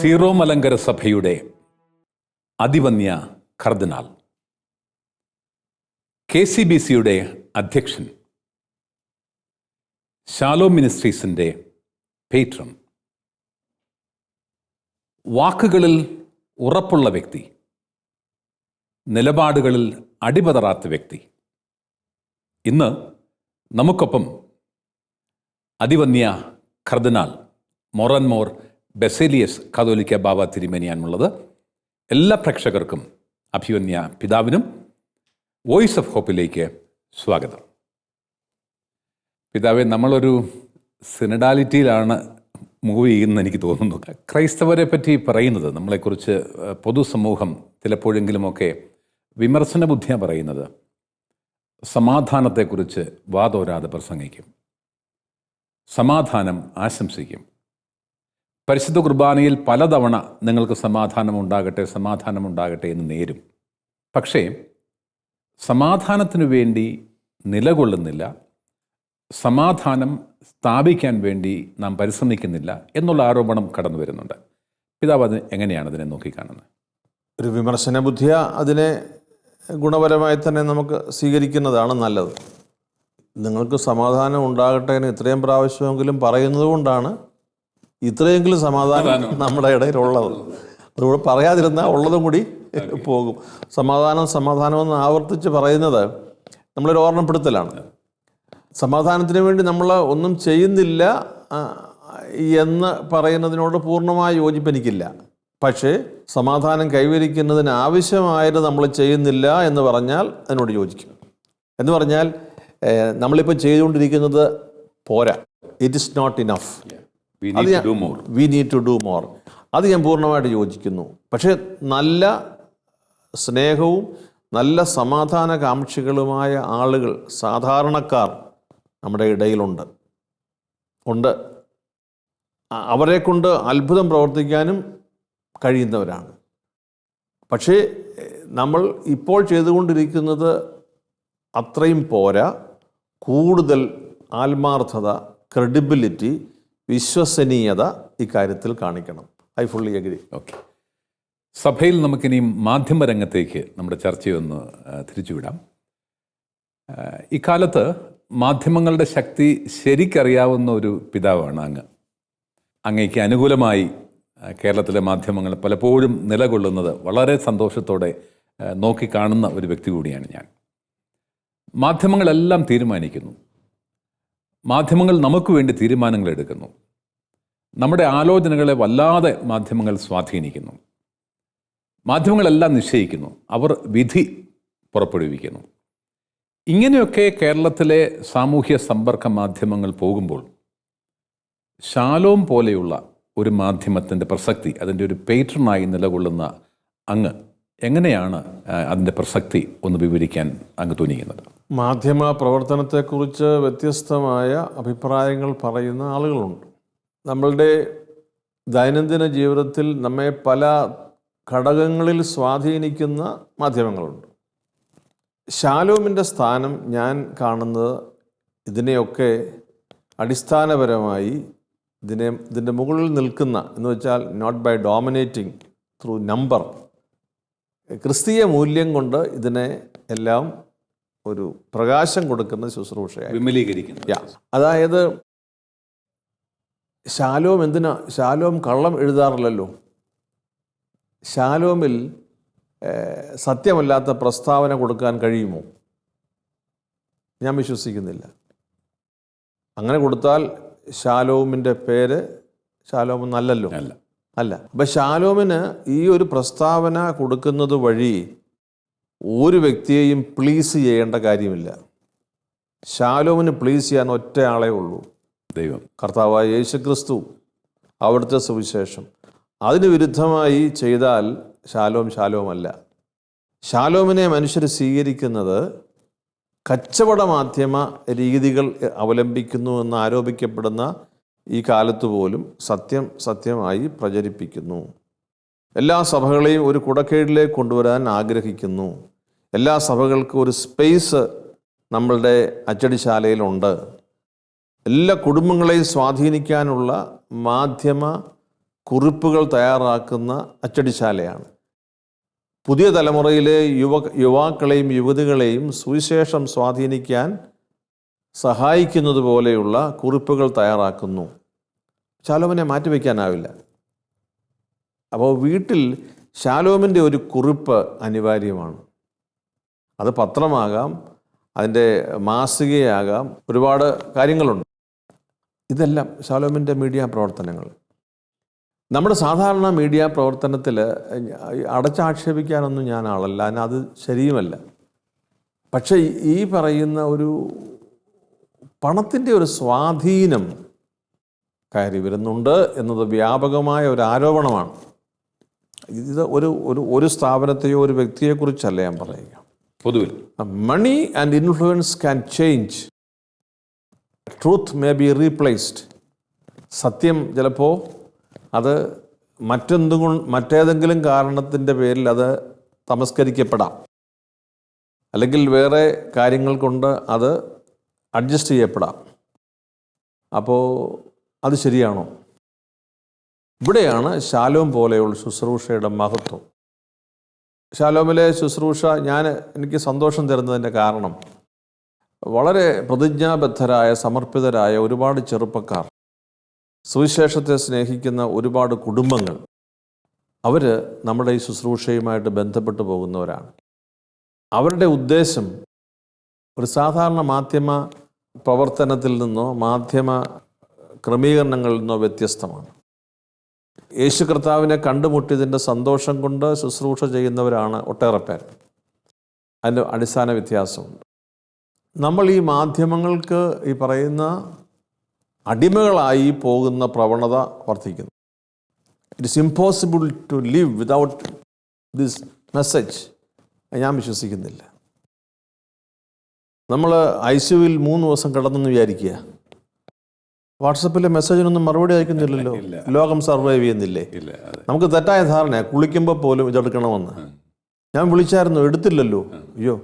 Zero Malankara സഭയുടെ അതിവന്യ കർദിനാൾ, KCBCയുടെ അധ്യക്ഷൻ, Shalom മിനിസ്ട്രീസിൻ്റെ patron, വാക്കുകളിൽ ഉറപ്പുള്ള വ്യക്തി, നിലപാടുകളിൽ അടിപതറാത്ത വ്യക്തി, ഇന്ന് നമുക്കൊപ്പം അതിവന്യ കർദിനാൾ മൊറൻമോർ ബസേലിയസ് കാതോലിക്ക ബാവ തിരുമേനിയാണുള്ളത്. എല്ലാ പ്രേക്ഷകർക്കും അഭിവന്യ പിതാവിനും വോയിസ് ഓഫ് ഹോപ്പിലേക്ക് സ്വാഗതം. പിതാവെ, നമ്മളൊരു സിനഡാലിറ്റിയിലാണ് മൂവ് ചെയ്യുന്നത് എനിക്ക് തോന്നുന്നു. ക്രൈസ്തവരെ പറ്റി പറയുന്നത്, നമ്മളെക്കുറിച്ച് പൊതുസമൂഹം ചിലപ്പോഴെങ്കിലുമൊക്കെ വിമർശന ബുദ്ധിയാണ് പറയുന്നത്, സമാധാനത്തെക്കുറിച്ച് വാതോരാതെ പ്രസംഗിക്കും, സമാധാനം ആശംസിക്കും. പരിശുദ്ധ കുർബാനയിൽ പലതവണ നിങ്ങൾക്ക് സമാധാനമുണ്ടാകട്ടെ, സമാധാനമുണ്ടാകട്ടെ എന്ന് നേരും. പക്ഷേ സമാധാനത്തിനു വേണ്ടി നിലകൊള്ളുന്നില്ല, സമാധാനം സ്ഥാപിക്കാൻ വേണ്ടി നാം പരിശ്രമിക്കുന്നില്ല എന്നുള്ള ആരോപണം കടന്നു വരുന്നുണ്ട്. പിതാവ് എങ്ങനെയാണ് അതിനെ നോക്കിക്കാണുന്നത്? ഒരു വിമർശന ബുദ്ധിയ അതിനെ ഗുണപരമായി തന്നെ നമുക്ക് സ്വീകരിക്കുന്നതാണ് നല്ലത്. നിങ്ങൾക്ക് സമാധാനം ഉണ്ടാകട്ടെ എന്ന് ഇത്രയും പ്രാവശ്യമെങ്കിലും പറയുന്നത് കൊണ്ടാണ് ഇത്രയെങ്കിലും സമാധാനം നമ്മുടെ ഇടയിലുള്ളത്. അതുകൂടെ പറയാതിരുന്നാൽ ഉള്ളതും കൂടി പോകും. സമാധാനമെന്ന് ആവർത്തിച്ച് പറയുന്നത് നമ്മളൊരു ഓർമ്മപ്പെടുത്തലാണ്. സമാധാനത്തിന് വേണ്ടി നമ്മൾ ഒന്നും ചെയ്യുന്നില്ല എന്ന് പറയുന്നതിനോട് പൂർണ്ണമായി യോജിപ്പെനിക്കില്ല. പക്ഷേ സമാധാനം കൈവരിക്കുന്നതിന് ആവശ്യമായത് നമ്മൾ ചെയ്യുന്നില്ല എന്ന് പറഞ്ഞാൽ അതിനോട് യോജിക്കും. എന്ന് പറഞ്ഞാൽ നമ്മളിപ്പോൾ ചെയ്തുകൊണ്ടിരിക്കുന്നത് പോരാ, it is not enough, we need to do more. അത് ഞാൻ പൂർണ്ണമായിട്ട് യോജിക്കുന്നു. പക്ഷേ നല്ല സ്നേഹവും നല്ല സമാധാനകാംക്ഷികളുമായ ആളുകൾ, സാധാരണക്കാർ നമ്മുടെ ഇടയിലുണ്ട്. അവരെ കൊണ്ട് അത്ഭുതം പ്രവർത്തിക്കാനും കഴിയുന്നവരാണ്. പക്ഷേ നമ്മൾ ഇപ്പോൾ ചെയ്തുകൊണ്ടിരിക്കുന്നത് അത്രയും പോരാ. കൂടുതൽ ആത്മാർത്ഥത, ക്രെഡിബിലിറ്റി, വിശ്വസനീയത ഇക്കാര്യത്തിൽ കാണിക്കണം. I fully agri. ഓക്കെ, സഭയിൽ നമുക്കിനിയും മാധ്യമരംഗത്തേക്ക് നമ്മുടെ ചർച്ചയൊന്ന് തിരിച്ചുവിടാം. ഇക്കാലത്ത് മാധ്യമങ്ങളുടെ ശക്തി ശരിക്കറിയാവുന്ന ഒരു പിതാവാണ് അങ്ങ്. അങ്ങേക്ക് അനുകൂലമായി കേരളത്തിലെ മാധ്യമങ്ങൾ പലപ്പോഴും നിലകൊള്ളുന്നത് വളരെ സന്തോഷത്തോടെ നോക്കിക്കാണുന്ന ഒരു വ്യക്തി കൂടിയാണ് ഞാൻ. മാധ്യമങ്ങളെല്ലാം തീരുമാനിക്കുന്നു, മാധ്യമങ്ങൾ നമുക്ക് വേണ്ടി തീരുമാനങ്ങൾ എടുക്കുന്നു, നമ്മുടെ ആലോചനകളെ വല്ലാതെ മാധ്യമങ്ങൾ സ്വാധീനിക്കുന്നു, മാധ്യമങ്ങളെല്ലാം നിശ്ചയിക്കുന്നു, അവർ വിധി പുറപ്പെടുവിക്കുന്നു. ഇങ്ങനെയൊക്കെ കേരളത്തിലെ സാമൂഹ്യ സമ്പർക്ക മാധ്യമങ്ങൾ പോകുമ്പോൾ ഷാലോം പോലെയുള്ള ഒരു മാധ്യമത്തിൻ്റെ പ്രസക്തി, അതിൻ്റെ ഒരു പേട്രണായി നിലകൊള്ളുന്ന അങ്ങ് എങ്ങനെയാണ് അതിൻ്റെ പ്രസക്തി ഒന്ന് വിവരിക്കാൻ അങ്ങ് തോന്നിക്കുന്നത്? മാധ്യമ പ്രവർത്തനത്തെക്കുറിച്ച് വ്യത്യസ്തമായ അഭിപ്രായങ്ങൾ പറയുന്ന ആളുകളുണ്ട്. നമ്മളുടെ ദൈനംദിന ജീവിതത്തിൽ നമ്മെ പല ഘടകങ്ങളിൽ സ്വാധീനിക്കുന്ന മാധ്യമങ്ങളുണ്ട്. ഷാലോമിൻ്റെ സ്ഥാനം ഞാൻ കാണുന്നത് ഇതിനെയൊക്കെ അടിസ്ഥാനപരമായി ഇതിൻ്റെ മുകളിൽ നിൽക്കുന്ന, എന്ന് വെച്ചാൽ not by dominating through number, ക്രിസ്തീയ മൂല്യം കൊണ്ട് ഇതിനെ എല്ലാം ഒരു പ്രകാശം കൊടുക്കുന്ന ശുശ്രൂഷയായി വിമലീകരിക്കുന്നു. അതായത് ഷാലോം കള്ളം എഴുതാറില്ലല്ലോ. ഷാലോമിൽ സത്യമല്ലാത്ത പ്രസ്താവന കൊടുക്കാൻ കഴിയുമോ? ഞാൻ വിശ്വസിക്കുന്നില്ല. അങ്ങനെ കൊടുത്താൽ ഷാലോമിൻ്റെ പേര് ഷാലോം എന്നല്ലല്ലോ. അല്ല. അപ്പം ഷാലോമിന് ഈ ഒരു പ്രസ്താവന കൊടുക്കുന്നത് വഴി ഒരു വ്യക്തിയെയും പ്ലീസ് ചെയ്യേണ്ട കാര്യമില്ല. ഷാലോമിന് പ്ലീസ് ചെയ്യാൻ ഒറ്റ ആളേ ഉള്ളൂ, ദൈവം, കർത്താവായ യേശുക്രിസ്തു, അവിടുത്തെ സുവിശേഷം. അതിന് വിരുദ്ധമായി ചെയ്താൽ ഷാലോമല്ല. ഷാലോമിനെ മനുഷ്യർ സ്വീകരിക്കുന്നത് കച്ചവട മാധ്യമ രീതികൾ അവലംബിക്കുന്നു എന്ന് ആരോപിക്കപ്പെടുന്ന ഈ കാലത്ത് പോലും സത്യമായി പ്രചരിപ്പിക്കുന്നു. എല്ലാ സഭകളെയും ഒരു കുടക്കീഴിലേക്ക് കൊണ്ടുവരാൻ ആഗ്രഹിക്കുന്നു. എല്ലാ സഭകൾക്കും ഒരു സ്പേസ് നമ്മളുടെ അച്ചടിശാലയിലുണ്ട്. എല്ലാ കുടുംബങ്ങളെയും സ്വാധീനിക്കാനുള്ള മാധ്യമ കുറിപ്പുകൾ തയ്യാറാക്കുന്ന അച്ചടിശാലയാണ്. പുതിയ തലമുറയിലെ യുവാക്കളെയും യുവതികളെയും സുവിശേഷം സ്വാധീനിക്കാൻ സഹായിക്കുന്നത് പോലെയുള്ള കുറിപ്പുകൾ തയ്യാറാക്കുന്നു. ശാലോമിനെ മാറ്റിവെക്കാനാവില്ല. അപ്പോൾ വീട്ടിൽ ശാലോമിൻ്റെ ഒരു കുറിപ്പ് അനിവാര്യമാണ്. അത് പത്രമാകാം, അതിൻ്റെ മാസികയാകാം, ഒരുപാട് കാര്യങ്ങളുണ്ട്. ഇതെല്ലാം ശാലോമിൻ്റെ മീഡിയ പ്രവർത്തനങ്ങൾ. നമ്മുടെ സാധാരണ മീഡിയ പ്രവർത്തനത്തിൽ അടച്ചാക്ഷേപിക്കാനൊന്നും ഞാൻ ആളല്ല, അത് ശരിയുമല്ല. പക്ഷേ ഈ പറയുന്ന ഒരു പണത്തിൻ്റെ ഒരു സ്വാധീനം കയറി വരുന്നുണ്ട് എന്നത് വ്യാപകമായ ഒരു ആരോപണമാണ്. ഇത് ഒരു സ്ഥാപനത്തെയോ ഒരു വ്യക്തിയെക്കുറിച്ചല്ല ഞാൻ പറയുക. പൊതുവിൽ money and influence can change, truth may be replaced. സത്യം ചിലപ്പോൾ അത് മറ്റേതെങ്കിലും കാരണത്തിൻ്റെ പേരിൽ അത് തമസ്കരിക്കപ്പെടാം, അല്ലെങ്കിൽ വേറെ കാര്യങ്ങൾ കൊണ്ട് അത് അഡ്ജസ്റ്റ് ചെയ്യപ്പെടാം. അപ്പോൾ അത് ശരിയാണോ? ഇവിടെയാണ് ശാലോം പോലെയുള്ള ശുശ്രൂഷയുടെ മഹത്വം. ശാലോമിലെ ശുശ്രൂഷ എനിക്ക് സന്തോഷം തരുന്നതിൻ്റെ കാരണം വളരെ പ്രതിജ്ഞാബദ്ധരായ സമർപ്പിതരായ ഒരുപാട് ചെറുപ്പക്കാർ, സുവിശേഷത്തെ സ്നേഹിക്കുന്ന ഒരുപാട് കുടുംബങ്ങൾ, അവർ നമ്മുടെ ഈ ശുശ്രൂഷയുമായിട്ട് ബന്ധപ്പെട്ടു പോകുന്നവരാണ്. അവരുടെ ഉദ്ദേശം ഒരു സാധാരണ മാധ്യമ പ്രവർത്തനത്തിൽ നിന്നോ മാധ്യമ ക്രമീകരണങ്ങളിൽ നിന്നോ വ്യത്യസ്തമാണ്. യേശു കർത്താവിനെ കണ്ടുമുട്ടിയതിൻ്റെ സന്തോഷം കൊണ്ട് ശുശ്രൂഷ ചെയ്യുന്നവരാണ് ഒട്ടേറെ പേർ. അതിൻ്റെ അടിസ്ഥാന വ്യത്യാസമുണ്ട്. നമ്മൾ ഈ മാധ്യമങ്ങൾക്ക് ഈ പറയുന്ന അടിമകളായി പോകുന്ന പ്രവണത വർദ്ധിക്കുന്നു. It is impossible to live without this message. ഞാൻ വിശ്വസിക്കുന്നില്ല. നമ്മൾ ICUവിൽ 3 ദിവസം കിടന്നെന്ന് വിചാരിക്കുക, വാട്സപ്പിലെ മെസ്സേജിനൊന്നും മറുപടി അയക്കുന്നില്ലല്ലോ. ലോകം സർവൈവ് ചെയ്യുന്നില്ലേ? നമുക്ക് തെറ്റായ ധാരണ, കുളിക്കുമ്പോൾ പോലും ഇതെടുക്കണമെന്ന്. ഞാൻ വിളിച്ചായിരുന്നു, എടുത്തില്ലല്ലോ. അയ്യോ,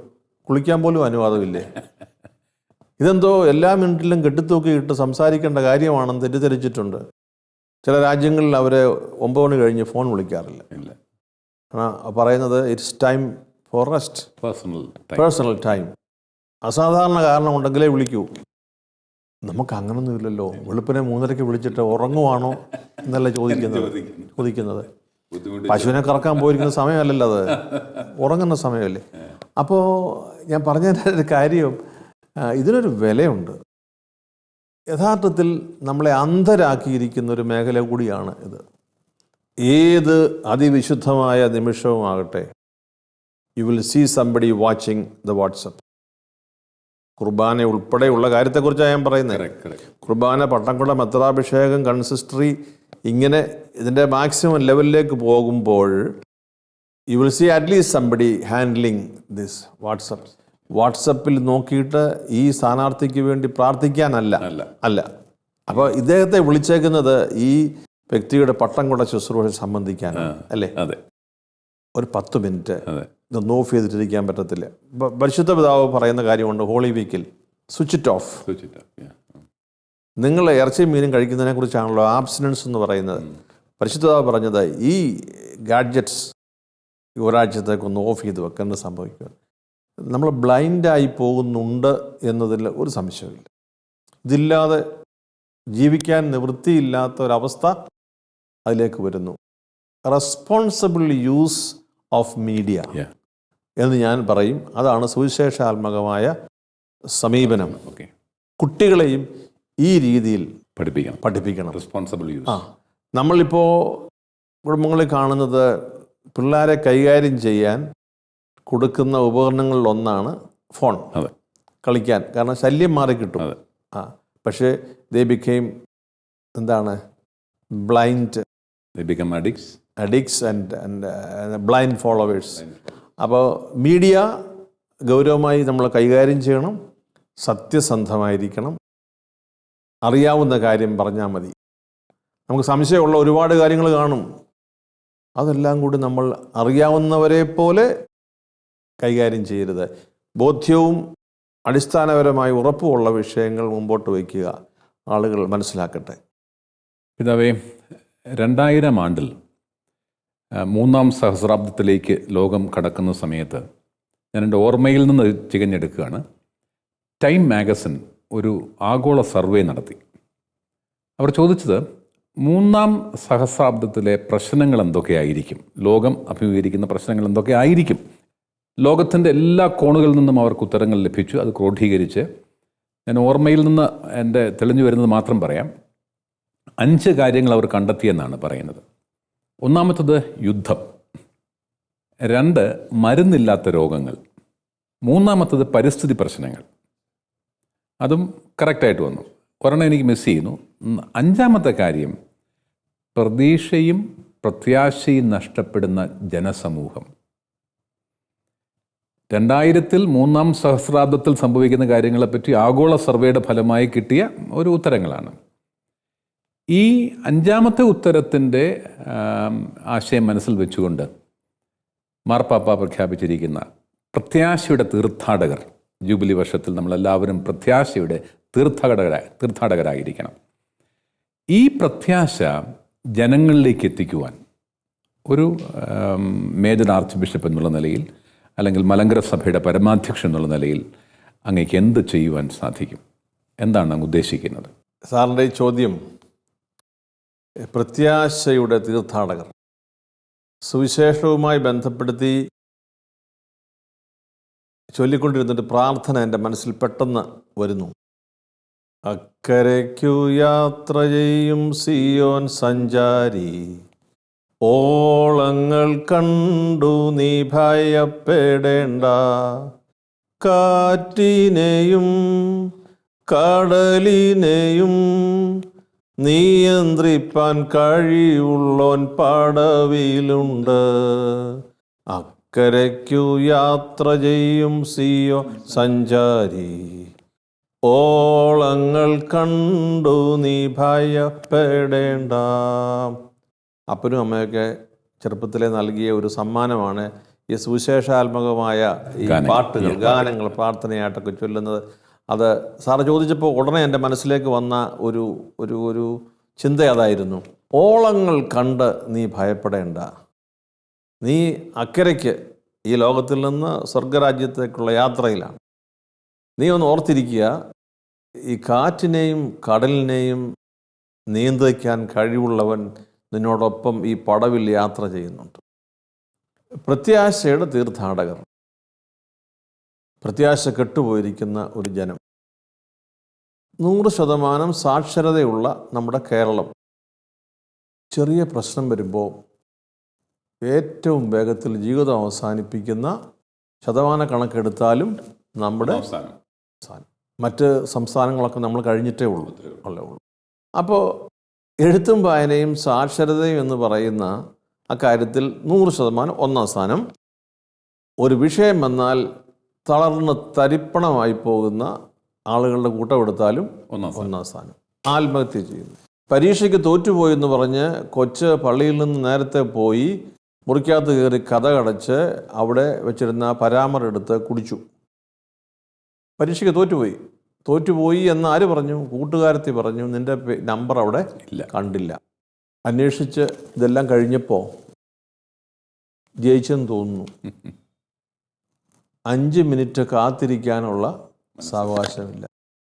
കുളിക്കാൻ പോലും അനുവാദമില്ലേ? ഇതെന്തോ എല്ലാ മിനിറ്റിലും കെട്ടിത്തൂക്കിയിട്ട് സംസാരിക്കേണ്ട കാര്യമാണെന്ന് തെറ്റിദ്ധരിച്ചിട്ടുണ്ട്. ചില രാജ്യങ്ങളിൽ അവരെ 9 മണി കഴിഞ്ഞ് ഫോൺ വിളിക്കാറില്ല. പറയുന്നത് it's time for rest, personal time. അസാധാരണ കാരണം ഉണ്ടെങ്കിലേ വിളിക്കൂ. നമുക്ക് അങ്ങനൊന്നും ഇല്ലല്ലോ. വെളുപ്പിനെ 3:30 വിളിച്ചിട്ട് ഉറങ്ങുവാണോ എന്നല്ല ചോദിക്കുന്നത്. പശുവിനെ കറക്കാൻ പോയിരിക്കുന്ന സമയമല്ലല്ലോ അത്, ഉറങ്ങുന്ന സമയമല്ലേ. അപ്പോൾ ഞാൻ പറഞ്ഞതിൻ്റെ കാര്യം, ഇതിനൊരു വിലയുണ്ട്. യഥാർത്ഥത്തിൽ നമ്മളെ അന്ധരാക്കിയിരിക്കുന്ന ഒരു മേഖല കൂടിയാണ് ഇത്. ഏത് അതിവിശുദ്ധമായ നിമിഷവുമാകട്ടെ, you will see somebody watching the WhatsApp. കുർബാന ഉൾപ്പെടെയുള്ള കാര്യത്തെക്കുറിച്ചാണ് ഞാൻ പറയുന്നത്. കുർബാന, പട്ടംകുട, മെത്രാഭിഷേകം, കൺസിസ്റ്ററി, ഇങ്ങനെ ഇതിൻ്റെ മാക്സിമം ലെവലിലേക്ക് പോകുമ്പോൾ you will see at least somebody handling this WhatsApp. വാട്സപ്പിൽ നോക്കിയിട്ട് ഈ സ്ഥാനാർത്ഥിക്ക് വേണ്ടി പ്രാർത്ഥിക്കാനല്ല. അപ്പോൾ ഇദ്ദേഹത്തെ വിളിച്ചേക്കുന്നത് ഈ വ്യക്തിയുടെ പട്ടംകുട ശുശ്രൂഷ സംബന്ധിക്കാനാണ്, അല്ലേ? ഒരു 10 മിനിറ്റ് ഇതൊന്നും ഓഫ് ചെയ്തിട്ടിരിക്കാൻ പറ്റത്തില്ല. പരിശുദ്ധ പിതാവ് പറയുന്ന കാര്യമുണ്ട്, ഹോളി വീക്കിൽ സ്വിച്ച് ഇറ്റ് ഓഫ്. നിങ്ങൾ ഇറച്ചിയും മീനും കഴിക്കുന്നതിനെ കുറിച്ചാണല്ലോ ആബ്സിനൻസ് എന്ന് പറയുന്നത്. പരിശുദ്ധ പിതാവ് പറഞ്ഞത് ഈ ഗാഡ്ജറ്റ്സ് ഒരാഴ്ചത്തേക്കൊന്ന് ഓഫ് ചെയ്ത് വെക്കുന്നത് സംഭവിക്കുക. നമ്മൾ ബ്ലൈൻഡായി പോകുന്നുണ്ട് എന്നതിൽ ഒരു സംശയമില്ല. ഇതില്ലാതെ ജീവിക്കാൻ നിവൃത്തിയില്ലാത്ത ഒരവസ്ഥ അതിലേക്ക് വരുന്നു. റെസ്പോൺസിബിൾ യൂസ് ഓഫ് മീഡിയ എന്ന് ഞാൻ പറയും. അതാണ് സുവിശേഷാത്മകമായ സമീപനം. കുട്ടികളെയും ഈ രീതിയിൽ പഠിപ്പിക്കണം. Responsible use. നമ്മളിപ്പോൾ കുടുംബങ്ങളിൽ കാണുന്നത് പിള്ളേരെ കൈകാര്യം ചെയ്യാൻ കൊടുക്കുന്ന ഉപകരണങ്ങളിലൊന്നാണ് ഫോൺ. കളിക്കാൻ, കാരണം ശല്യം മാറിക്കിട്ടും. പക്ഷേ ദേ became blind, addicts and blind followers. അപ്പോൾ മീഡിയ ഗൗരവമായി നമ്മൾ കൈകാര്യം ചെയ്യണം. സത്യസന്ധമായിരിക്കണം. അറിയാവുന്ന കാര്യം പറഞ്ഞാൽ മതി. നമുക്ക് സംശയമുള്ള ഒരുപാട് കാര്യങ്ങൾ കാണും. അതെല്ലാം കൂടി നമ്മൾ അറിയാവുന്നവരെ പോലെ കൈകാര്യം ചെയ്യരുത്. ബോധ്യവും അടിസ്ഥാനപരമായി ഉറപ്പുമുള്ള വിഷയങ്ങൾ മുമ്പോട്ട് വയ്ക്കുക. ആളുകൾ മനസ്സിലാക്കട്ടെ. പിതാവേ, 2000 ആണ്ടിൽ മൂന്നാം സഹസ്രാബ്ദത്തിലേക്ക് ലോകം കടക്കുന്ന സമയത്ത് ഞാൻ എൻ്റെ ഓർമ്മയിൽ നിന്ന് ചികഞ്ഞെടുക്കുകയാണ്. ടൈം മാഗസിൻ ഒരു ആഗോള സർവേ നടത്തി. അവർ ചോദിച്ചത് മൂന്നാം സഹസ്രാബ്ദത്തിലെ പ്രശ്നങ്ങൾ എന്തൊക്കെയായിരിക്കും, ലോകം അഭിമുഖീകരിക്കുന്ന പ്രശ്നങ്ങൾ എന്തൊക്കെയായിരിക്കും. ലോകത്തിൻ്റെ എല്ലാ കോണുകളിൽ നിന്നും അവർക്ക് ഉത്തരങ്ങൾ ലഭിച്ചു. അത് ക്രോഡീകരിച്ച് ഞാൻ ഓർമ്മയിൽ നിന്ന് എൻ്റെ തെളിഞ്ഞു വരുന്നത് മാത്രം പറയാം. 5 കാര്യങ്ങൾ അവർ കണ്ടെത്തിയെന്നാണ് പറയുന്നത്. ഒന്നാമത്തത് യുദ്ധം, 2 മരുന്നില്ലാത്ത രോഗങ്ങൾ, മൂന്നാമത്തത് പരിസ്ഥിതി പ്രശ്നങ്ങൾ. അതും കറക്റ്റായിട്ട് വന്നു. ഒരെണ്ണം എനിക്ക് മിസ് ചെയ്യുന്നു. 5-മത്തെ കാര്യം പ്രതീക്ഷയും പ്രത്യാശയും നഷ്ടപ്പെടുന്ന ജനസമൂഹം. 2000-ൽ മൂന്നാം സഹസ്രാബ്ദത്തിൽ സംഭവിക്കുന്ന കാര്യങ്ങളെപ്പറ്റി ആഗോള സർവേയുടെ ഫലമായി കിട്ടിയ ഒരു ഉത്തരങ്ങളാണ്. ഈ 5-മത്തെ ഉത്തരത്തിൻ്റെ ആശയം മനസ്സിൽ വെച്ചുകൊണ്ട് മാർപ്പാപ്പ പ്രഖ്യാപിച്ചിരിക്കുന്ന പ്രത്യാശയുടെ തീർത്ഥാടകർ, ജൂബിലി വർഷത്തിൽ നമ്മളെല്ലാവരും പ്രത്യാശയുടെ തീർത്ഥാടകരായിരിക്കണം. ഈ പ്രത്യാശ ജനങ്ങളിലേക്ക് എത്തിക്കുവാൻ ഒരു മേജർ ആർച്ച് ബിഷപ്പ് എന്നുള്ള നിലയിൽ, അല്ലെങ്കിൽ മലങ്കര സഭയുടെ പരമാധ്യക്ഷൻ എന്നുള്ള നിലയിൽ അങ്ങേക്ക് എന്ത് ചെയ്യുവാൻ സാധിക്കും? എന്താണ് അങ്ങ് ഉദ്ദേശിക്കുന്നത്? സാറിൻ്റെ ഈ ചോദ്യം പ്രത്യാശയുടെ തീർത്ഥാടകർ സുവിശേഷവുമായി ബന്ധപ്പെടുത്തി ചൊല്ലിക്കൊണ്ടിരുന്നൊരു പ്രാർത്ഥന എൻ്റെ മനസ്സിൽ പെട്ടെന്ന് വരുന്നു. അക്കരയ്ക്കു യാത്ര ചെയ്യും സിയോൻ സഞ്ചാരി, ഓളങ്ങൾ കണ്ടു നീ ഭയപ്പെടേണ്ട, കാറ്റിനെയും കടലിനെയും നിയന്ത്രിപ്പാൻ കഴിവുള്ളോൻ പടവിലുണ്ട്. അക്കരയ്ക്കു യാത്ര ചെയ്യും സിയോ സഞ്ചാരി, ഓളങ്ങൾ കണ്ടു നീ ഭയപ്പെടേണ്ട. അപ്പനും അമ്മയൊക്കെ ചെറുപ്പത്തിലെ നൽകിയ ഒരു സമ്മാനമാണ് ഈ സുവിശേഷാത്മകമായ ഈ പാട്ടുകൾ, ഗാനങ്ങൾ, പ്രാർത്ഥനയായിട്ടൊക്കെ ചൊല്ലുന്നത്. അത് സാറ് ചോദിച്ചപ്പോൾ ഉടനെ എൻ്റെ മനസ്സിലേക്ക് വന്ന ഒരു ഒരു ഒരു ചിന്ത അതായിരുന്നു. ഓളങ്ങൾ കണ്ട് നീ ഭയപ്പെടേണ്ട, നീ അക്കരയ്ക്ക് ഈ ലോകത്തിൽ നിന്ന് സ്വർഗരാജ്യത്തേക്കുള്ള യാത്രയിലാണ്. നീ ഒന്ന് ഓർത്തിരിക്കുക, ഈ കാറ്റിനെയും കടലിനെയും നിയന്ത്രിക്കാൻ കഴിവുള്ളവൻ നിന്നോടൊപ്പം ഈ പടവിൽ യാത്ര ചെയ്യുന്നുണ്ട്. പ്രത്യാശയുടെ തീർത്ഥാടകർ, പ്രത്യാശ കെട്ടുപോയിരിക്കുന്ന ഒരു ജനം. 100% സാക്ഷരതയുള്ള നമ്മുടെ കേരളം ചെറിയ പ്രശ്നം വരുമ്പോൾ ഏറ്റവും വേഗത്തിൽ ജീവിതം അവസാനിപ്പിക്കുന്ന ശതമാന കണക്കെടുത്താലും നമ്മുടെ അവസാനം. മറ്റ് സംസ്ഥാനങ്ങളൊക്കെ നമ്മൾ കഴിഞ്ഞിട്ടേ ഉള്ളൂ. അപ്പോൾ എഴുത്തും വായനയും സാക്ഷരതയും എന്ന് പറയുന്ന അക്കാര്യത്തിൽ 100% ഒന്നാം സ്ഥാനം. ഒരു വിഷയം വന്നാൽ തളർന്ന് തരിപ്പണമായി പോകുന്ന ആളുകളുടെ കൂട്ടമെടുത്താലും ഒന്നാം സ്ഥാനം. ആത്മഹത്യ ചെയ്യുന്നു. പരീക്ഷയ്ക്ക് തോറ്റുപോയി എന്ന് പറഞ്ഞ് കൊച്ച് പള്ളിയിൽ നിന്ന് നേരത്തെ പോയി മുറിക്കകത്ത് കയറി കഥ കടച്ച് അവിടെ വെച്ചിരുന്ന പരാമർ എടുത്ത് കുടിച്ചു. പരീക്ഷയ്ക്ക് തോറ്റുപോയി എന്ന് ആര് പറഞ്ഞു? കൂട്ടുകാരത്തി പറഞ്ഞു. നിൻ്റെ നമ്പർ അവിടെ കണ്ടില്ല. അന്വേഷിച്ച് ഇതെല്ലാം കഴിഞ്ഞപ്പോൾ ജയിച്ചെന്ന് തോന്നുന്നു. 5 മിനിറ്റ് കാത്തിരിക്കാനുള്ള സാവകാശമില്ല.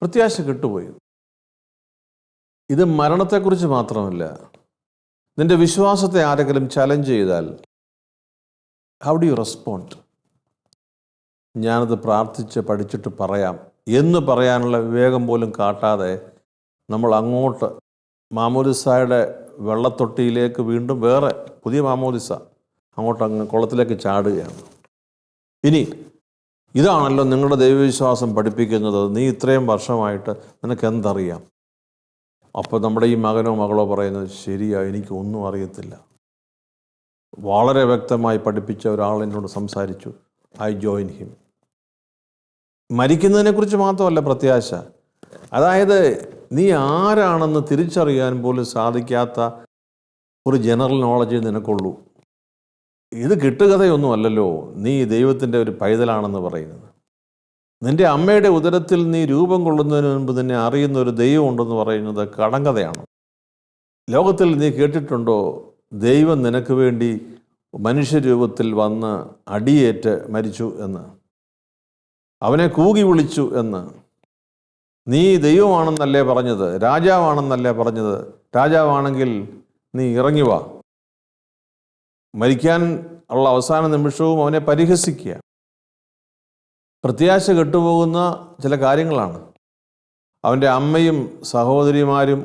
പ്രത്യാശ കെട്ടുപോയി. ഇത് മരണത്തെക്കുറിച്ച് മാത്രമല്ല, നിന്റെ വിശ്വാസത്തെ ആരെങ്കിലും ചലഞ്ച് ചെയ്താൽ ഹൗ ഡു യു റെസ്പോണ്ട്? ഞാനത് പ്രാർത്ഥിച്ച് പഠിച്ചിട്ട് പറയാം എന്ന് പറയാനുള്ള വിവേകം പോലും കാട്ടാതെ നമ്മൾ അങ്ങോട്ട് മാമോദിസായുടെ വെള്ളത്തൊട്ടിയിലേക്ക് വീണ്ടും വേറെ പുതിയ മാമോദിസ അങ്ങ് കുളത്തിലേക്ക് ചാടുകയാണ്. ഇനി ഇതാണല്ലോ നിങ്ങളുടെ ദൈവവിശ്വാസം പഠിപ്പിക്കുന്നത്, നീ ഇത്രയും വർഷമായിട്ട് നിനക്ക് എന്തറിയാം? അപ്പോൾ നമ്മുടെ ഈ മകനോ മകളോ പറയുന്നത് ശരിയാ, എനിക്ക് ഒന്നും അറിയത്തില്ല. വളരെ വ്യക്തമായി പഠിപ്പിച്ച ഒരാൾ എന്നോട് സംസാരിച്ചു, ഐ ജോയിൻ ഹിം. മരിക്കുന്നതിനെക്കുറിച്ച് മാത്രമല്ല പ്രത്യാശ, അതായത് നീ ആരാണെന്ന് തിരിച്ചറിയാൻ പോലും സാധിക്കാത്ത ഒരു ജനറൽ നോളജ് നിനക്കുള്ളൂ. ഇത് കിട്ടുകഥയൊന്നും അല്ലല്ലോ നീ ദൈവത്തിൻ്റെ ഒരു പൈതലാണെന്ന് പറയുന്നത്. നിൻ്റെ അമ്മയുടെ ഉദരത്തിൽ നീ രൂപം കൊള്ളുന്നതിന് മുൻപ് നിന്നെ അറിയുന്ന ഒരു ദൈവം ഉണ്ടെന്ന് പറയുന്നത് കടങ്കഥയാണ്. ലോകത്തിൽ നീ കേട്ടിട്ടുണ്ടോ ദൈവം നിനക്ക് വേണ്ടി മനുഷ്യരൂപത്തിൽ വന്ന് അടിയേറ്റ് മരിച്ചു എന്ന്, അവനെ കൂകി വിളിച്ചു എന്ന്? നീ ദൈവമാണെന്നല്ലേ പറഞ്ഞത്, രാജാവാണെന്നല്ലേ പറഞ്ഞത്? രാജാവാണെങ്കിൽ നീ ഇറങ്ങി വാ. മരിക്കാൻ ഉള്ള അവസാന നിമിഷവും അവനെ പരിഹസിക്കുക. പ്രത്യാശ കെട്ടുപോകുന്ന ചില കാര്യങ്ങളാണ്. അവൻ്റെ അമ്മയും സഹോദരിമാരും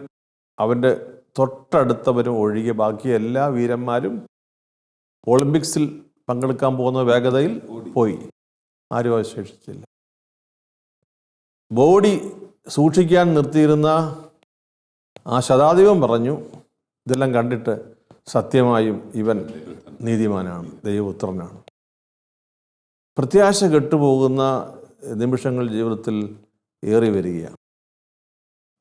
അവൻ്റെ തൊട്ടടുത്തവരും ഒഴികെ ബാക്കി എല്ലാ വീരന്മാരും ഒളിമ്പിക്സിൽ പങ്കെടുക്കാൻ പോകുന്ന വേഗതയിൽ പോയി. ആരും അവശേഷിച്ചില്ല. ബോഡി സൂക്ഷിക്കാൻ നിർത്തിയിരുന്ന ആ ശതാധിപൻ പറഞ്ഞു, ഇതെല്ലാം കണ്ടിട്ട് സത്യമായും ഇവൻ നീതിമാനാണ്, ദൈവപുത്രനാണ്. പ്രത്യാശ കെട്ടുപോകുന്ന നിമിഷങ്ങൾ ജീവിതത്തിൽ ഏറി വരികയാണ്.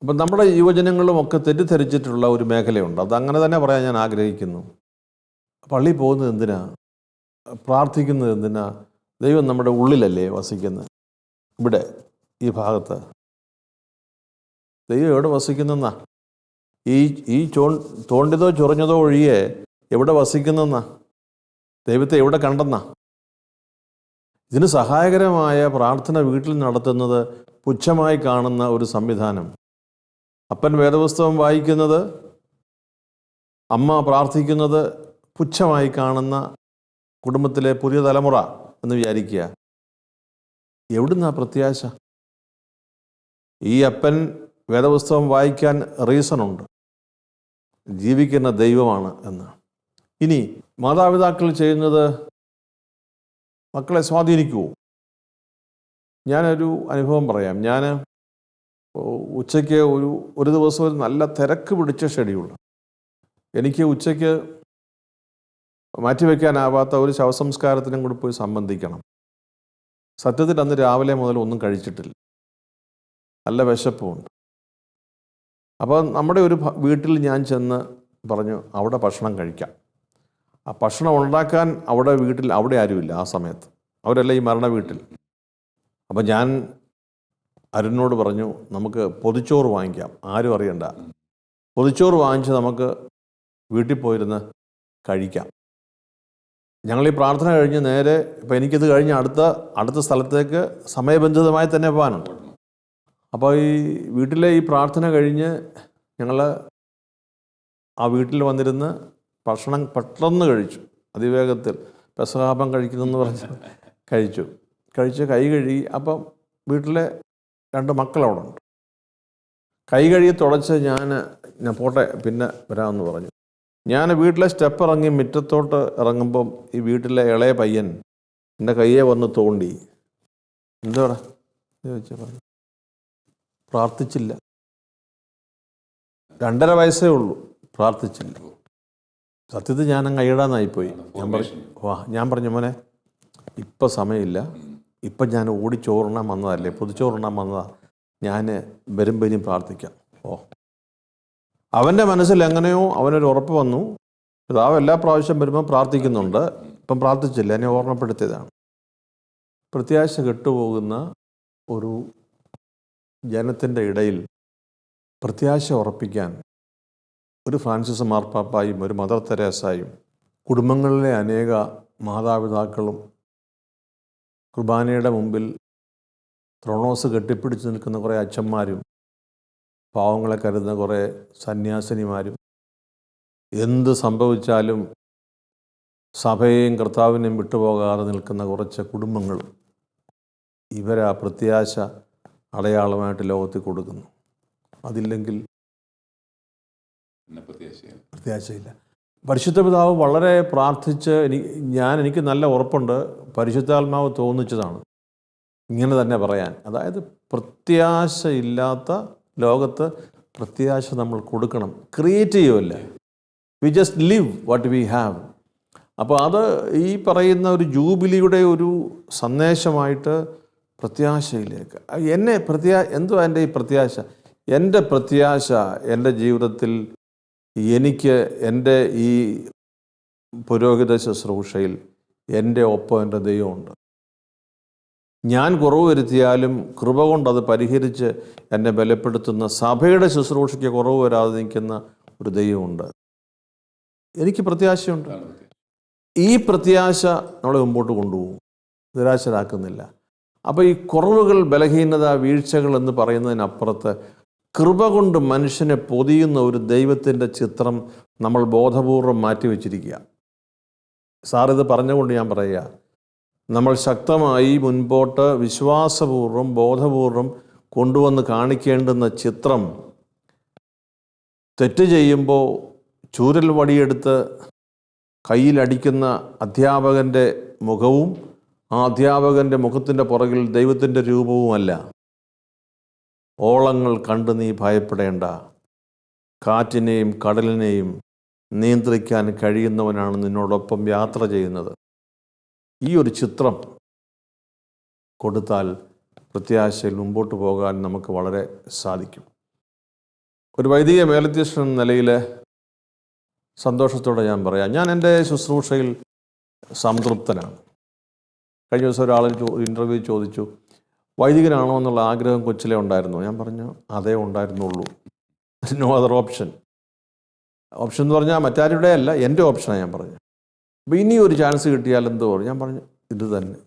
അപ്പം നമ്മുടെ യുവജനങ്ങളും ഒക്കെ തെറ്റിദ്ധരിച്ചിട്ടുള്ള ഒരു മേഖലയുണ്ട്. അതങ്ങനെ തന്നെ പറയാൻ ഞാൻ ആഗ്രഹിക്കുന്നു. പള്ളിയിൽ പോകുന്നത് എന്തിനാ? പ്രാർത്ഥിക്കുന്നത് എന്തിനാ? ദൈവം നമ്മുടെ ഉള്ളിലല്ലേ വസിക്കുന്നത്? ഇവിടെ ഈ ഭാഗത്ത് ദൈവം എവിടെ വസിക്കുന്നെന്നാ? ഈ തോണ്ടിയതോ ചൊറിഞ്ഞതോ ഒഴിയെ എവിടെ വസിക്കുന്നെന്നാ? ദൈവത്തെ എവിടെ കണ്ടെന്നാ? ഇതിന് സഹായകരമായ പ്രാർത്ഥന വീട്ടിൽ നടത്തുന്നത് പുച്ഛമായി കാണുന്ന ഒരു സംവിധാനം. അപ്പൻ വേദപുസ്തകം വായിക്കുന്നത്, അമ്മ പ്രാർത്ഥിക്കുന്നത് പുച്ഛമായി കാണുന്ന കുടുംബത്തിലെ പുതിയ തലമുറ എന്ന് വിചാരിക്കുക. എവിടുന്നാ പ്രത്യാശ? ഈ അപ്പൻ വേദപുസ്തകം വായിക്കാൻ റീസണുണ്ട്, ജീവിക്കുന്ന ദൈവമാണ് എന്ന്. ഇനി മാതാപിതാക്കൾ ചെയ്യുന്നത് മക്കളെ സ്വാധീനിക്കുമോ? ഞാനൊരു അനുഭവം പറയാം. ഞാൻ ഉച്ചയ്ക്ക് ഒരു ദിവസം ഒരു നല്ല തിരക്ക് പിടിച്ച ഷെഡ്യൂൾ. എനിക്ക് ഉച്ചയ്ക്ക് മാറ്റിവെക്കാനാവാത്ത ഒരു ശവസംസ്കാരത്തിനും കൂടി പോയി സംബന്ധിക്കണം. സത്യത്തിൽ അന്ന് രാവിലെ മുതൽ ഒന്നും കഴിച്ചിട്ടില്ല, നല്ല വിശപ്പുമുണ്ട്. അപ്പോൾ നമ്മുടെ ഒരു വീട്ടിൽ ഞാൻ ചെന്ന് പറഞ്ഞു, അവിടെ ഭക്ഷണം കഴിക്കാം. ആ ഭക്ഷണം ഉണ്ടാക്കാൻ അവിടെ ആരുമില്ല ആ സമയത്ത്, അവരെല്ലാം ഈ മരണ വീട്ടിൽ. അപ്പം ഞാൻ അരുണിനോട് പറഞ്ഞു, നമുക്ക് പൊതിച്ചോറ് വാങ്ങിക്കാം, ആരും അറിയണ്ട. പൊതിച്ചോറ് വാങ്ങിച്ച് നമുക്ക് വീട്ടിൽ പോയിരുന്ന് കഴിക്കാം. ഞങ്ങൾ ഈ പ്രാർത്ഥന കഴിഞ്ഞ് നേരെ, ഇപ്പം എനിക്കിത് കഴിഞ്ഞ് അടുത്ത സ്ഥലത്തേക്ക് സമയബന്ധിതമായി തന്നെ പോകാനുണ്ട്. അപ്പോൾ ഈ വീട്ടിലെ ഈ പ്രാർത്ഥന കഴിഞ്ഞ് ഞങ്ങൾ ആ വീട്ടിൽ വന്നിരുന്ന് ഭക്ഷണം പെട്ടെന്ന് കഴിച്ചു, അതിവേഗത്തിൽ. പെസഹാപ്പം കഴിക്കുന്നതെന്ന് പറഞ്ഞ് കഴിച്ച് കൈ കഴുകി. അപ്പം വീട്ടിലെ 2 മക്കളവിടെ ഉണ്ട്. കൈ കഴുകി തുടച്ച് ഞാൻ പോട്ടെ പിന്നെ വരാമെന്ന് പറഞ്ഞു. ഞാൻ വീട്ടിലെ സ്റ്റെപ്പ് ഇറങ്ങി മുറ്റത്തോട്ട് ഇറങ്ങുമ്പം ഈ വീട്ടിലെ ഇളയ പയ്യൻ എൻ്റെ കയ്യെ വന്ന് തോണ്ടി. എന്താടാ ചോദിച്ചു. പറഞ്ഞു, പ്രാർത്ഥിച്ചില്ല. 2.5 വയസ്സേ ഉള്ളൂ, പ്രാർത്ഥിച്ചില്ല. സത്യത്തിൽ ഞാനങ്ങ് അയ്യടാന്നായിപ്പോയി. ഞാൻ പറഞ്ഞു, മോനെ ഇപ്പം സമയമില്ല, ഇപ്പം ഞാൻ ഓടിച്ചോറിനാൻ വന്നതല്ലേ, പൊതിച്ചോറിനാൻ വന്നതാ, ഞാൻ വരുമ്പോൾ ഇനിയും പ്രാർത്ഥിക്കാം. അവൻ്റെ മനസ്സിൽ എങ്ങനെയോ അവനൊരു ഉറപ്പ് വന്നു, പിതാവ് എല്ലാ പ്രാവശ്യം വരുമ്പോൾ പ്രാർത്ഥിക്കുന്നുണ്ട്, ഇപ്പം പ്രാർത്ഥിച്ചില്ല, എന്നെ ഓർമ്മപ്പെടുത്തിയതാണ്. പ്രത്യാശ കെട്ടുപോകുന്ന ഒരു ജനത്തിൻ്റെ ഇടയിൽ പ്രത്യാശ ഉറപ്പിക്കാൻ ഒരു ഫ്രാൻസിസ് മാർപ്പാപ്പായും ഒരു മദർ തെരേസായും കുടുംബങ്ങളിലെ അനേക മാതാപിതാക്കളും കുർബാനയുടെ മുമ്പിൽ ത്രോണോസ് കെട്ടിപ്പിടിച്ച് നിൽക്കുന്ന കുറേ അച്ഛന്മാരും പാവങ്ങളെ കരുതുന്ന കുറേ സന്യാസിനിമാരും എന്ത് സംഭവിച്ചാലും സഭയെയും കർത്താവിനെയും വിട്ടുപോകാതെ നിൽക്കുന്ന കുറച്ച് കുടുംബങ്ങളും ഇവരാ പ്രത്യാശ അടയാളമായിട്ട് ലോകത്തിൽ കൊടുക്കുന്നു. അതില്ലെങ്കിൽ പ്രത്യാശയില്ല. പരിശുദ്ധ പിതാവ് വളരെ പ്രാർത്ഥിച്ച് എനിക്ക് നല്ല ഉറപ്പുണ്ട്, പരിശുദ്ധാത്മാവ് തോന്നിച്ചതാണ് ഇങ്ങനെ തന്നെ പറയാൻ. അതായത് പ്രത്യാശയില്ലാത്ത ലോകത്ത് പ്രത്യാശ നമ്മൾ കൊടുക്കണം, ക്രിയേറ്റ് ചെയ്യുമല്ല. We just live what we have. അപ്പോൾ അത് ഈ പറയുന്ന ഒരു ജൂബിലിയുടെ ഒരു സന്ദേശമായിട്ട് പ്രത്യാശയിലേക്ക് എന്തുവാ എൻ്റെ ഈ പ്രത്യാശ? എൻ്റെ പ്രത്യാശ എൻ്റെ ജീവിതത്തിൽ എനിക്ക് എൻ്റെ ഈ പുരോഹിത ശുശ്രൂഷയിൽ എൻ്റെ ഒപ്പം എൻ്റെ ദൈവമുണ്ട്. ഞാൻ കുറവ് വരുത്തിയാലും കൃപ കൊണ്ടത് പരിഹരിച്ച് എന്നെ ബലപ്പെടുത്തുന്ന, സഭയുടെ ശുശ്രൂഷയ്ക്ക് കുറവ് വരാതെ നിൽക്കുന്ന ഒരു ദൈവമുണ്ട്. എനിക്ക് പ്രത്യാശയുണ്ട്. ഈ പ്രത്യാശ നമ്മളെ മുമ്പോട്ട് കൊണ്ടുപോകും, നിരാശരാക്കുന്നില്ല. അപ്പോൾ ഈ കുറവുകൾ, ബലഹീനത, വീഴ്ചകൾ എന്ന് പറയുന്നതിനപ്പുറത്ത് കൃപ കൊണ്ട് മനുഷ്യനെ പൊതിയുന്ന ഒരു ദൈവത്തിൻ്റെ ചിത്രം നമ്മൾ ബോധപൂർവം മാറ്റിവെച്ചിരിക്കുക. സാറിത് പറഞ്ഞുകൊണ്ട് ഞാൻ പറയുക, നമ്മൾ ശക്തമായി മുൻപോട്ട് വിശ്വാസപൂർവ്വം ബോധപൂർവം കൊണ്ടുവന്ന് കാണിക്കേണ്ടുന്ന ചിത്രം തെറ്റ് ചെയ്യുമ്പോൾ ചൂരൽ വടിയെടുത്ത് കയ്യിലടിക്കുന്ന അധ്യാപകൻ്റെ മുഖവും ആ അധ്യാപകൻ്റെ മുഖത്തിൻ്റെ പുറകിൽ ദൈവത്തിൻ്റെ രൂപവുമല്ല. ഓളങ്ങൾ കണ്ട് നീ ഭയപ്പെടേണ്ട, കാറ്റിനെയും കടലിനെയും നിയന്ത്രിക്കാൻ കഴിയുന്നവനാണ് നിന്നോടൊപ്പം യാത്ര ചെയ്യുന്നത്. ഈ ഒരു ചിത്രം കൊടുത്താൽ പ്രത്യാശയിൽ മുമ്പോട്ട് പോകാൻ നമുക്ക് വളരെ സാധിക്കും. ഒരു വൈദിക മേലധ്യക്ഷൻ എന്ന നിലയിൽ സന്തോഷത്തോടെ ഞാൻ പറയാം, ഞാൻ എൻ്റെ ശുശ്രൂഷയിൽ സംതൃപ്തനാണ്. കഴിഞ്ഞ ദിവസം ഒരാൾ ഇൻ്റർവ്യൂ ചോദിച്ചു, വൈദികനാണോ എന്നുള്ള ആഗ്രഹം കൊച്ചിലെ ഉണ്ടായിരുന്നു. ഞാൻ പറഞ്ഞു, അതേ ഉണ്ടായിരുന്നുള്ളൂ. നോ അതർ ഓപ്ഷൻ എന്ന് പറഞ്ഞാൽ മറ്റാരുടെ അല്ല, എൻ്റെ ഓപ്ഷനാണ് ഞാൻ പറഞ്ഞു. അപ്പോൾ ഇനി ഒരു ചാൻസ് കിട്ടിയാൽ എന്തോ ഞാൻ പറഞ്ഞു, ഇത് തന്നെ.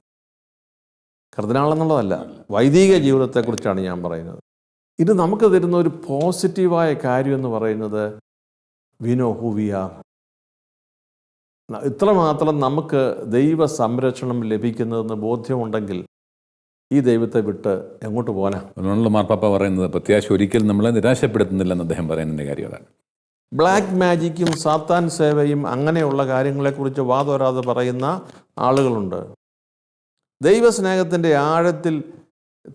കർദിനാളെന്നുള്ളതല്ല, വൈദിക ജീവിതത്തെക്കുറിച്ചാണ് ഞാൻ പറയുന്നത്. ഇത് നമുക്ക് തരുന്ന ഒരു പോസിറ്റീവായ കാര്യം എന്ന് പറയുന്നത് we know who we are. ഇത്രമാത്രം നമുക്ക് ദൈവ സംരക്ഷണം ലഭിക്കുന്നതെന്ന് ബോധ്യമുണ്ടെങ്കിൽ ഈ ദൈവത്തെ വിട്ട് എങ്ങോട്ട് പോകാനാ? അതുകൊണ്ടുള്ള മാർപ്പാപ്പ പറയുന്നത് പ്രത്യാശ ഒരിക്കലും നമ്മളെ നിരാശപ്പെടുത്തുന്നില്ലെന്ന് അദ്ദേഹം പറയുന്നതിൻ്റെ കാര്യം അതാണ്. ബ്ലാക്ക് മാജിക്കും സാത്താൻ സേവയും അങ്ങനെയുള്ള കാര്യങ്ങളെക്കുറിച്ച് വാതോരാതെ പറയുന്ന ആളുകളുണ്ട്. ദൈവസ്നേഹത്തിൻ്റെ ആഴത്തിൽ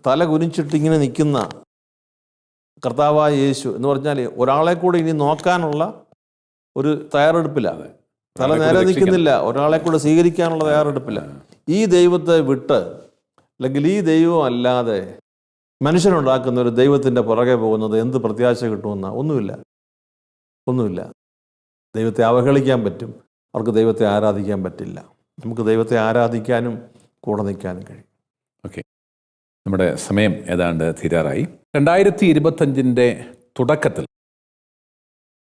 തല കുനിച്ചിട്ടിങ്ങനെ നിൽക്കുന്ന കർത്താവായ യേശു എന്ന് പറഞ്ഞാൽ ഒരാളെ കൂടെ ഇനി നോക്കാനുള്ള ഒരു തയ്യാറെടുപ്പില്ല. തല നേരെ നിൽക്കുന്നില്ല, ഒരാളെ കൂടെ സ്വീകരിക്കാനുള്ള തയ്യാറെടുപ്പില്ല. ഈ ദൈവത്തെ വിട്ട്, അല്ലെങ്കിൽ ഈ ദൈവം അല്ലാതെ മനുഷ്യനുണ്ടാക്കുന്ന ഒരു ദൈവത്തിൻ്റെ പുറകെ പോകുന്നത് എന്ത് പ്രത്യാശ കിട്ടുമെന്ന? ഒന്നുമില്ല. ദൈവത്തെ അവഹേളിക്കാൻ പറ്റും, അവർക്ക് ദൈവത്തെ ആരാധിക്കാൻ പറ്റില്ല. നമുക്ക് ദൈവത്തെ ആരാധിക്കാനും കൂടെ നിൽക്കാനും കഴിയും. ഓക്കെ, നമ്മുടെ സമയം ഏതാണ്ട് തീരാറായി. 2025 തുടക്കത്തിൽ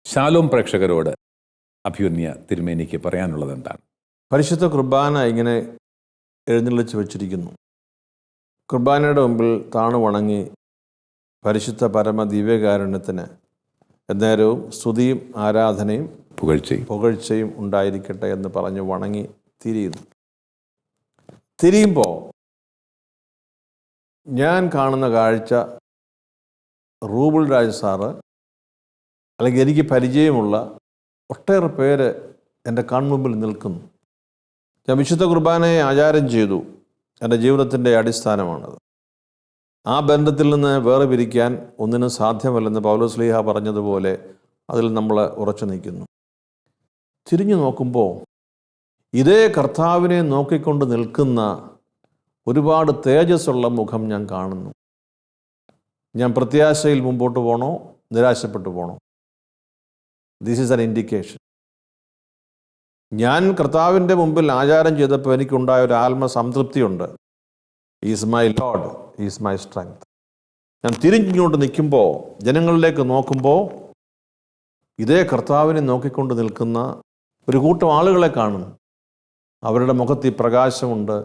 ശാലോം പ്രേക്ഷകരോട് അഭിമന്യ തിരുമേനിക്ക് പറയാനുള്ളത് എന്താണ്? പരിശുദ്ധ കുർബാന ഇങ്ങനെ എഴുന്നള്ളിച്ച് വച്ചിരിക്കുന്നു. കുർബാനയുടെ മുമ്പിൽ താണു വണങ്ങി പരിശുദ്ധ പരമ ദിവ്യകാരുണ്യത്തിന് എന്നേരവും സ്തുതിയും ആരാധനയും പുകഴ്ചയും ഉണ്ടായിരിക്കട്ടെ എന്ന് പറഞ്ഞ് വണങ്ങി തിരിയുമ്പോൾ ഞാൻ കാണുന്ന കാഴ്ച, റൂബിൾ രാജ് സാറ് അല്ലെങ്കിൽ എനിക്ക് പരിചയമുള്ള ഒട്ടേറെ പേര് എൻ്റെ കൺമുമ്പിൽ നിൽക്കുന്നു. ഞാൻ വിശുദ്ധ കുർബാനയെ ആചാരം ചെയ്തു, എൻ്റെ ജീവിതത്തിൻ്റെ അടിസ്ഥാനമാണത്. ആ ബന്ധത്തിൽ നിന്ന് വേറെ പിരിക്കാൻ ഒന്നിനും സാധ്യമല്ലെന്ന് പൗലോസ് ശ്ലീഹ പറഞ്ഞതുപോലെ അതിൽ നമ്മൾ ഉറച്ചു നിൽക്കുന്നു. തിരിഞ്ഞു നോക്കുമ്പോൾ ഇതേ കർത്താവിനെ നോക്കിക്കൊണ്ട് നിൽക്കുന്ന ഒരുപാട് തേജസ്സുള്ള മുഖം ഞാൻ കാണുന്നു. ഞാൻ പ്രത്യാശയിൽ മുമ്പോട്ട് പോകണോ, നിരാശപ്പെട്ടു പോകണോ? This is an indication. ഞാൻ കർത്താവിൻ്റെ മുമ്പിൽ ആചാരം ചെയ്തപ്പോൾ എനിക്കുണ്ടായ ഒരു ആത്മസംതൃപ്തിയുണ്ട്. Is my lord, is my strength. ഞാൻ തിരിഞ്ഞുകൊണ്ട് നിൽക്കുമ്പോൾ, ജനങ്ങളിലേക്ക് നോക്കുമ്പോൾ ഇതേ കർത്താവിനെ നോക്കിക്കൊണ്ട് നിൽക്കുന്ന ഒരു കൂട്ടം ആളുകളെ കാണുന്നു. അവരുടെ മുഖത്ത് പ്രകാശമുണ്ട്,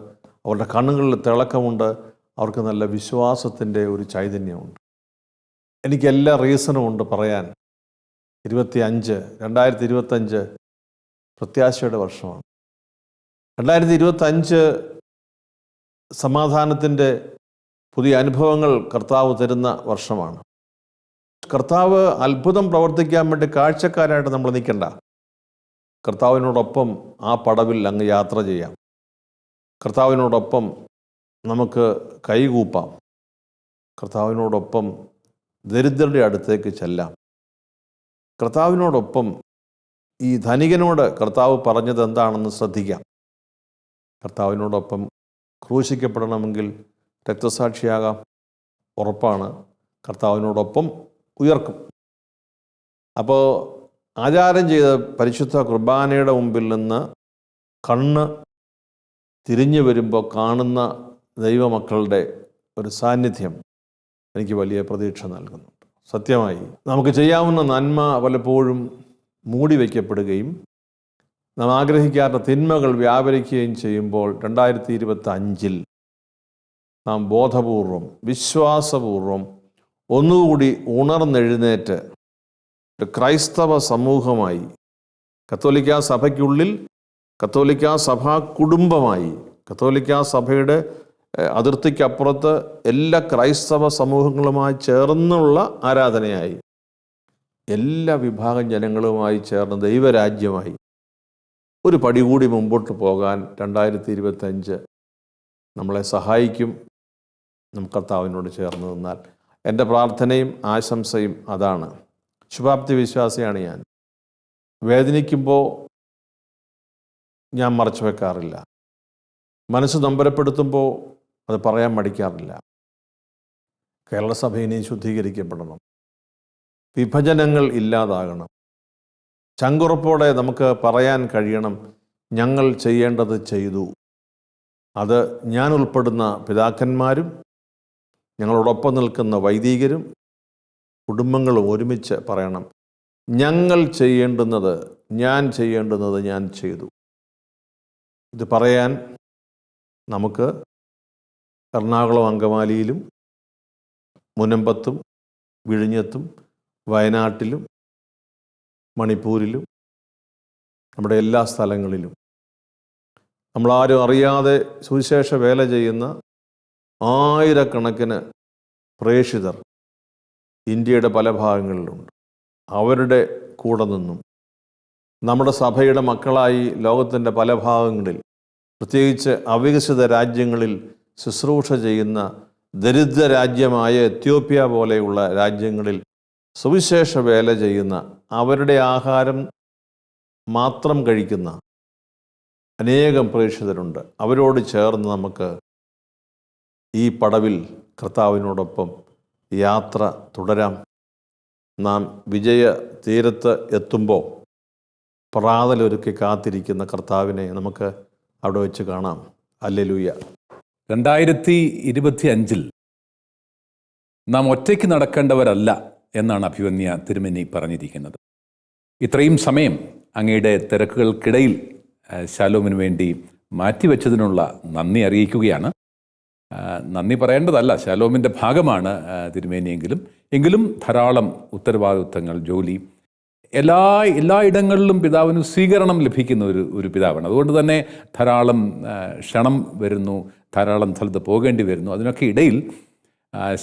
അവരുടെ കണ്ണുകളിൽ തിളക്കമുണ്ട്, അവർക്ക് നല്ല വിശ്വാസത്തിൻ്റെ ഒരു ചൈതന്യമുണ്ട്. എനിക്ക് എല്ലാ റീസണും ഉണ്ട് പറയാൻ. 2025 പ്രത്യാശയുടെ വർഷമാണ്. 2025 സമാധാനത്തിൻ്റെ പുതിയ അനുഭവങ്ങൾ കർത്താവ് തരുന്ന വർഷമാണ്. കർത്താവ് അത്ഭുതം പ്രവർത്തിക്കാൻ വേണ്ടി കാഴ്ചക്കാരായിട്ട് നമ്മൾ നിൽക്കണ്ട. കർത്താവിനോടൊപ്പം ആ പടവിൽ അങ്ങ് യാത്ര ചെയ്യാം. കർത്താവിനോടൊപ്പം നമുക്ക് കൈകൂപ്പാം. കർത്താവിനോടൊപ്പം ദരിദ്രരുടെ അടുത്തേക്ക് ചെല്ലാം. കർത്താവിനോടൊപ്പം ഈ ധനികനോട് കർത്താവ് പറഞ്ഞത് എന്താണെന്ന് ശ്രദ്ധിക്കാം. കർത്താവിനോടൊപ്പം ക്രൂശിക്കപ്പെടണമെങ്കിൽ രക്തസാക്ഷിയാകാം, ഉറപ്പാണ്. കർത്താവിനോടൊപ്പം ഉയർക്കും. അപ്പോൾ ആചാരം ചെയ്ത പരിശുദ്ധ കുർബാനയുടെ മുമ്പിൽ നിന്ന് കണ്ണ് തിരിഞ്ഞു വരുമ്പോൾ കാണുന്ന ദൈവമക്കളുടെ ഒരു സാന്നിധ്യം എനിക്ക് വലിയ പ്രതീക്ഷ നൽകുന്നുണ്ട്. സത്യമായി നമുക്ക് ചെയ്യാവുന്ന നന്മ പലപ്പോഴും മൂടി വയ്ക്കപ്പെടുകയും നാം ആഗ്രഹിക്കാത്ത തിന്മകൾ വ്യാപരിക്കുകയും ചെയ്യുമ്പോൾ 2025 നാം ബോധപൂർവം വിശ്വാസപൂർവം ഒന്നുകൂടി ഉണർന്നെഴുന്നേറ്റ് ഒരു ക്രൈസ്തവ സമൂഹമായി, കത്തോലിക്കാ സഭയ്ക്കുള്ളിൽ കത്തോലിക്കാ സഭാ കുടുംബമായി, കത്തോലിക്കാ സഭയുടെ അതിർത്തിക്കപ്പുറത്ത് എല്ലാ ക്രൈസ്തവ സമൂഹങ്ങളുമായി ചേർന്നുള്ള ആരാധനയായി, എല്ലാ വിഭാഗം ജനങ്ങളുമായി ചേർന്ന് ദൈവരാജ്യമായി ഒരു പടി കൂടി മുമ്പോട്ട് പോകാൻ 2025 നമ്മളെ സഹായിക്കും. നമുക്ക് കർത്താവിനോട് ചേർന്ന് നിന്നാൽ. എൻ്റെ പ്രാർത്ഥനയും ആശംസയും അതാണ്. ശുഭാപ്തി വിശ്വാസിയാണ് ഞാൻ. വേദനിക്കുമ്പോൾ ഞാൻ മറച്ചു വെക്കാറില്ല. മനസ്സ് നൊമ്പരപ്പെടുത്തുമ്പോൾ അത് പറയാൻ മടിക്കാറില്ല. കേരള സഭ ഇനി ശുദ്ധീകരിക്കപ്പെടണം. വിഭജനങ്ങൾ ഇല്ലാതാകണം. ചങ്കുറപ്പോടെ നമുക്ക് പറയാൻ കഴിയണം, ഞങ്ങൾ ചെയ്യേണ്ടത് ചെയ്തു. അത് ഞാൻ ഉൾപ്പെടുന്ന പിതാക്കന്മാരും ഞങ്ങളോടൊപ്പം നിൽക്കുന്ന വൈദികരും കുടുംബങ്ങളും ഒരുമിച്ച് പറയണം, ഞങ്ങൾ ചെയ്യേണ്ടുന്നത്, ഞാൻ ചെയ്യേണ്ടുന്നത് ഞാൻ ചെയ്തു. ഇത് പറയാൻ നമുക്ക് എറണാകുളം അങ്കമാലിയിലും മുനമ്പത്തും വിഴിഞ്ഞത്തും വയനാട്ടിലും മണിപ്പൂരിലും നമ്മുടെ എല്ലാ സ്ഥലങ്ങളിലും നമ്മളാരും അറിയാതെ സുവിശേഷ വേല ചെയ്യുന്ന ആയിരക്കണക്കിന് പ്രേക്ഷിതർ ഇന്ത്യയുടെ പല ഭാഗങ്ങളിലുണ്ട്. അവരുടെ കൂടെ നിന്നും നമ്മുടെ സഭയുടെ മക്കളായി ലോകത്തിൻ്റെ പല ഭാഗങ്ങളിൽ, പ്രത്യേകിച്ച് അവികസിത രാജ്യങ്ങളിൽ ശുശ്രൂഷ ചെയ്യുന്ന ദരിദ്ര രാജ്യമായ എത്യോപ്യ പോലെയുള്ള രാജ്യങ്ങളിൽ സുവിശേഷ വേല ചെയ്യുന്ന, അവരുടെ ആഹാരം മാത്രം കഴിക്കുന്ന അനേകം പ്രേക്ഷിതരുണ്ട്. അവരോട് ചേർന്ന് നമുക്ക് ഈ പടവിൽ കർത്താവിനോടൊപ്പം യാത്ര തുടരാം. നാം വിജയ തീരത്ത് എത്തുമ്പോൾ പ്രാതലൊരുക്കി കാത്തിരിക്കുന്ന കർത്താവിനെ നമുക്ക് അവിടെ വെച്ച് കാണാം. ഹല്ലേലൂയ. 2025 നാം ഒറ്റയ്ക്ക് നടക്കേണ്ടവരല്ല എന്നാണ് അഭിവന്യ തിരുമേനി പറഞ്ഞിരിക്കുന്നത്. ഇത്രയും സമയം അങ്ങയുടെ തിരക്കുകൾക്കിടയിൽ ശാലോമിന് വേണ്ടി മാറ്റിവെച്ചതിനുള്ള നന്ദി അറിയിക്കുകയാണ്. നന്ദി പറയേണ്ടതല്ല, ശാലോമിൻ്റെ ഭാഗമാണ് തിരുമേനിയെങ്കിലും ധാരാളം ഉത്തരവാദിത്വങ്ങൾ, ജോലി, എല്ലായിടങ്ങളിലും പിതാവിന് സ്വീകരണം ലഭിക്കുന്ന ഒരു പിതാവാണ്. അതുകൊണ്ട് തന്നെ ധാരാളം ക്ഷണം വരുന്നു, ധാരാളം സ്ഥലത്ത് പോകേണ്ടി വരുന്നു. അതിനൊക്കെ ഇടയിൽ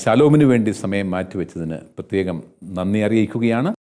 ശാലോമിന് വേണ്ടി സമയം മാറ്റിവെച്ചതിന് പ്രത്യേകം നന്ദി അറിയിക്കുകയാണ്.